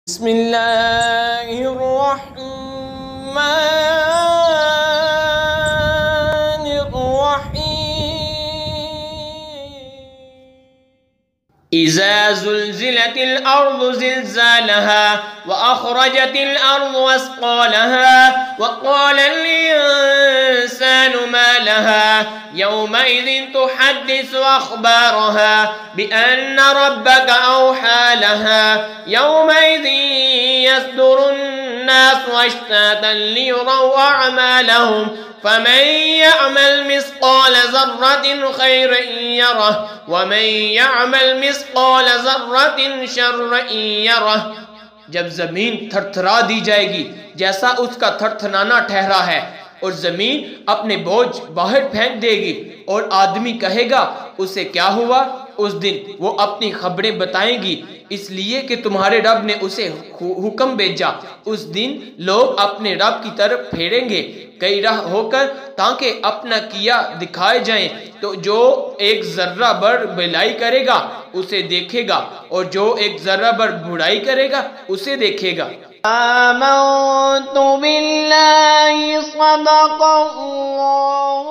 بسم الله الرحمن الرحيم إذا زلزلت الأرض زلزالها وأخرجت الأرض أثقالها وقال الإنسان ما لها يومئذ تحدث أخبارها بأن ربك أوحى لها يومئذ يصدر الناس أشتاتا ليروا أعمالهم فمن يعمل مثقال ذرة خيرا يره ومن يعمل مثقال ذرة شرا يره۔ جب زمین تھر تھرا دی جائے گی جیسا اس کا تھر تھرانا ٹھہرا ہے، اور زمین اپنے بوجھ باہر پھینک دے گی، اور آدمی کہے گا اسے کیا ہوا؟ اس دن وہ اپنی خبریں بتائیں گی، اس لیے کہ تمہارے رب نے اسے حکم بھیجا۔ اس دن لوگ اپنے رب کی طرف پھیریں گے کئی راہ ہو کر تاکہ اپنا کیا دکھائے جائیں، تو جو ایک ذرہ بر بھلائی کرے گا اسے دیکھے گا، اور جو ایک ذرہ بر برائی کرے گا اسے دیکھے گا۔ آمنت باللہ صدق اللہ